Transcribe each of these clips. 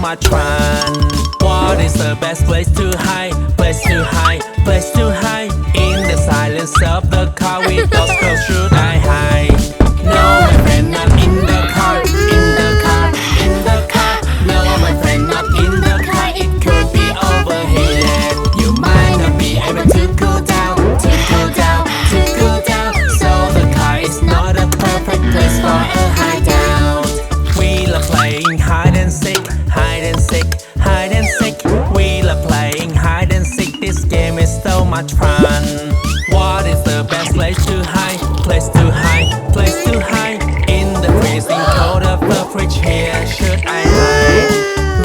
much fun. What is the best place to hide? Place to hide, place to hide. In the silence of the car with those girls should I hide? No, my friend, not in the car. In the car, in the car. No, my friend, not in the car. It could be overheated. You might not be able to cool down, to cool down, to cool down. So the car is not a perfect place for a hideout. We love playing hide and seek, hide and seek, hide and seek. We love playing hide and seek. This game is so much fun. What is the best place to hide? Place to hide, place to hide. In the freezing cold of the fridge, here should I hide?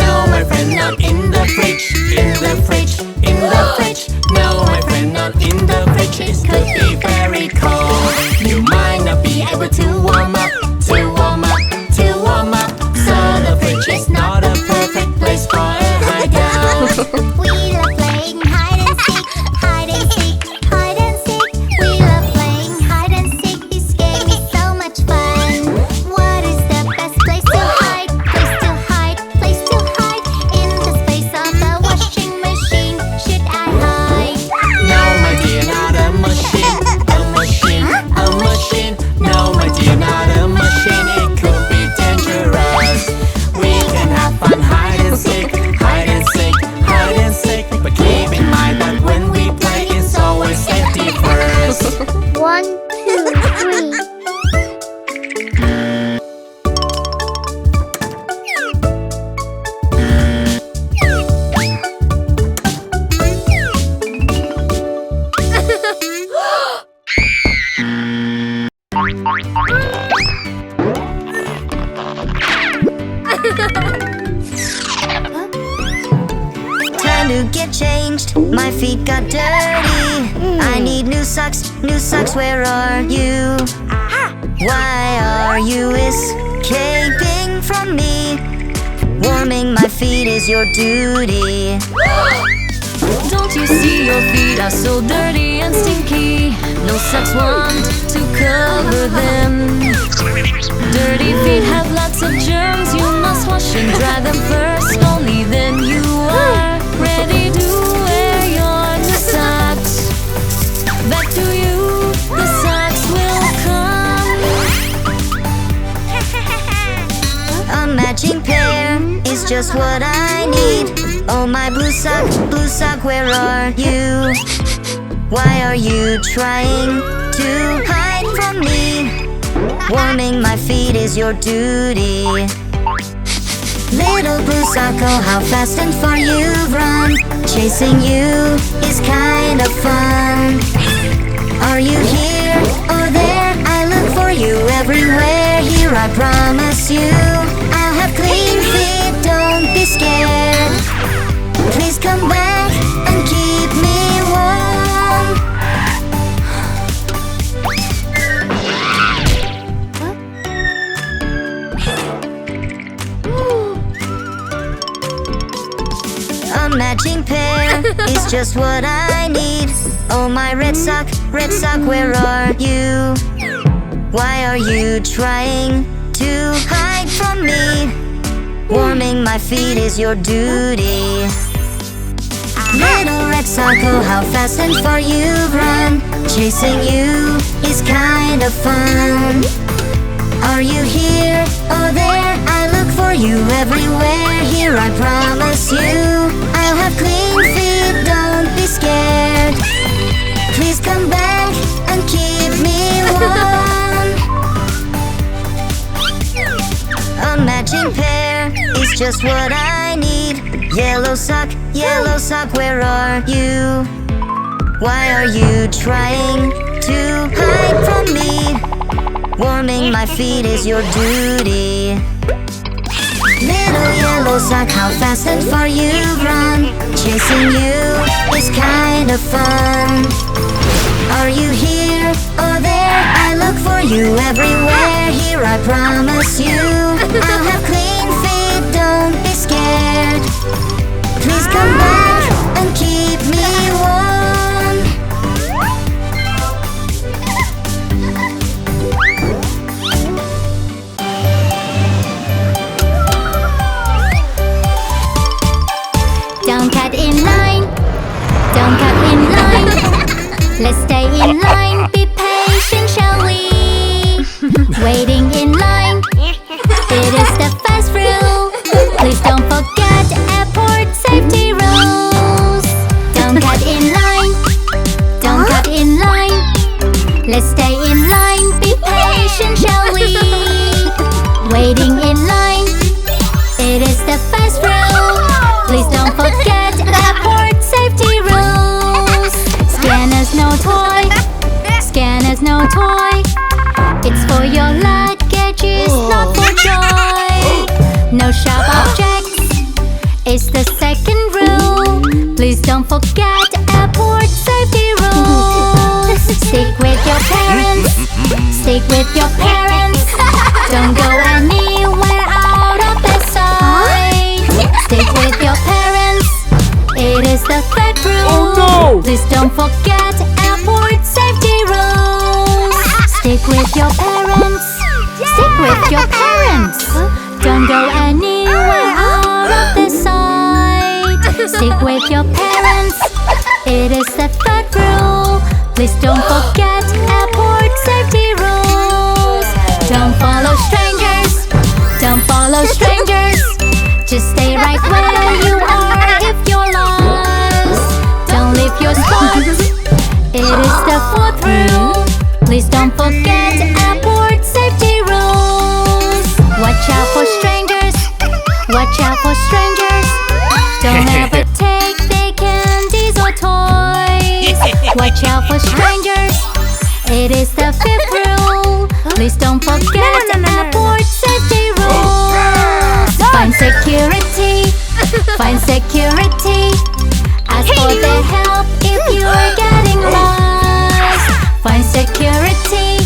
No, my friend, not in the fridge. In the fridge, in the fridge. No, my friend, not in the fridge. It could be very cold. You might not be able to warm up, to warm up, to warm up. So the fridge is not a perfect place for a hideout. We love playing hide and seek, hide and seek, hide and seek. We love playing hide and seek. This game is so much fun. What is the best place to hide? Place to hide, place to hide. In the space of the washing machine, should I hide? No, my dear, not a machine, a machine, a machine. No, my dear, not a machine. It could be dangerous. We can have fun hide and seek, hide and seek, hide and seek. But keep in mind that when we play, it's always safety first. 1, 2, 3. Time to get changed, my feet got dirty. I need new socks, where are you? Why are you escaping from me? Warming my feet is your duty. Don't you see your feet are so dirty and stinky? No socks want to cover them. Dirty feet have lots of germs. You must wash and dry them first. Only then you are ready to wear your new socks. Back to you, the socks will come. A matching pair is just what I need. Oh, my blue sock, where are you? Why are you trying to hide from me? Warming my feet is your duty. Little blue sock, oh how fast and far you've run. Chasing you is kind of fun. Are you here or there? I look for you everywhere. Here I promise you I'll have clean feet, don't be scared. Please come back and keep me warm. A matching pair is just what I need. Oh, my red sock, where are you? Why are you trying to hide from me? Warming my feet is your duty. Little red sock, oh how fast and far you've run. Chasing you is kind of fun. Are you here or there? I look for you everywhere. Here I promise you I'll have clean feet, don't be scared. Please come back and keep me warm. A matching pair is just what I need. Yellow sock, where are you? Why are you trying to hide from me? Warming my feet is your duty. Little yellow sock, how fast and far you've run. Chasing you is kind of fun. Are you here or there? I look for you everywhere. Here I promise you I'll have clean feet, don't be scared. Please come back and keep me warm. sharp objects is the second rule. Please don't forget airport safety rules. Stick with your parents. Stick with your parents. Don't go anywhere out of their sight. Stick with your parents. It is the third rule. Oh no! Please don't forget airport safety rules. Stick with your parents. Stick with your parents. Don't go anywhere out of their sight. Stick with your parents. It is the third rule. Please don't forget airport safety rules. Don't follow strangers. Don't follow strangers. Just stay right where you are if you're lost. Don't leave your spot. It is the fourth rule. Please don't forget airport safety rules. Watch out for strangers. Watch out for strangers. Don't ever take their candies or toys. Watch out for strangers. It is the fifth rule. Please don't forget airport safety rules. Find security. Find security. Ask for their help if you're getting lost. Find security.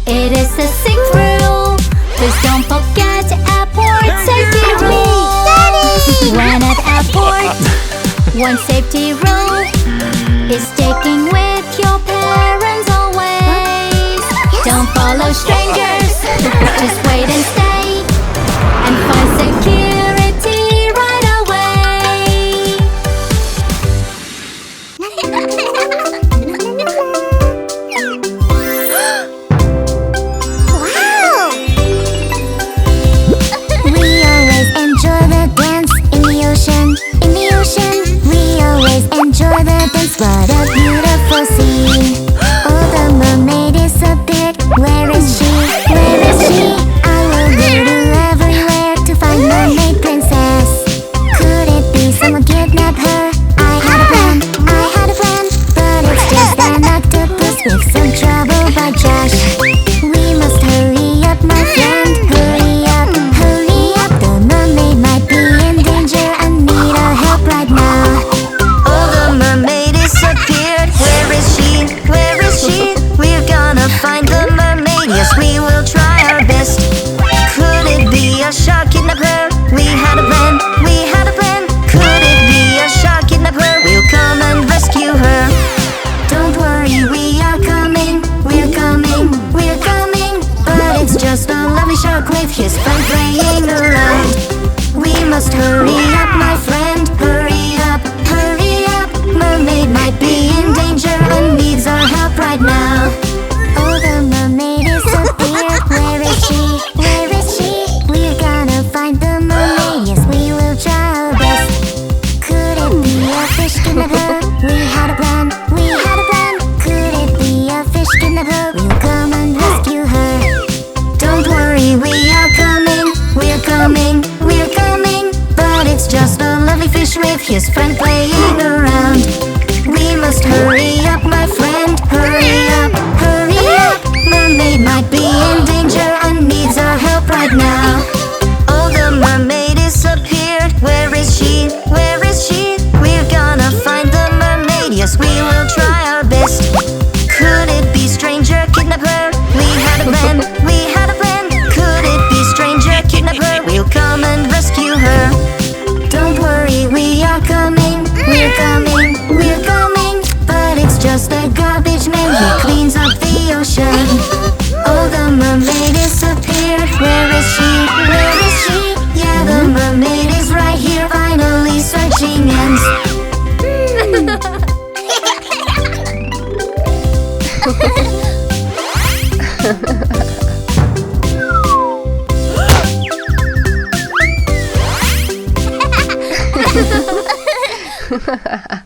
It is the sixth rule. Please don't forget airport safety rules. When at airport, one safety rule is sticking with your parents always. Don't follow strangers. Just wait and stay and find security right away. Wow! We always enjoy the dance in the ocean. In the ocean, we always enjoy the dance. What a beautiful scene! Oh, the mermaid is a bit. Where is she? Where is she? I will doodle everywhere to find mermaid princess. Could it be someone kidnapped her? I had a plan, but it's just an octopus with some trouble by Josh. We must hurry up, my friend. Hurry up, hurry up. The mermaid might be in danger. I need our help right now. Oh, the mermaid disappeared. Where is she? Where is she? We're gonna find the mermaid. Yes, we will try our best. Could it be a shark kidnap her? We had a plan. We had a plan. Could it be a shark kidnap her? We'll come and rescue her. Don't worry, we are coming. We're coming. We're coming. But it's just a lovely shark with his friend playing around. We must hurry up, my friend. Hurry up, hurry up. Mermaid might be in danger and needs our help right now. Oh, the mermaid disappeared. Where is she? Where is she? We're gonna find the mermaid. Yes, we will try our best. Could it be a fish kidnap her? We had a plan. We had a plan. Could it be a fish kidnap her? We'll come and rescue her. Don't worry, we are coming. We're coming. We're coming. But it's just a lovely fish with his friend playing around. We must hurry up, my friend. Hurry up, hurry up. Mermaid might be in danger and needs our help right now. Oh, the mermaid disappeared. Where is she? Where is she? We're gonna find the mermaid. Yes, we will try our best. Could it be stranger kidnap her? We had a plan. We had a plan. Could it be stranger kidnap her? We'll come and rescue her. Don't worry, we are coming. We're coming. We're coming. But it's just a garbage man. He cleans up the ocean. Oh, the mermaid disappeared. Where is she? Where is she? Yeah, the mermaid is right here. Finally searching ends.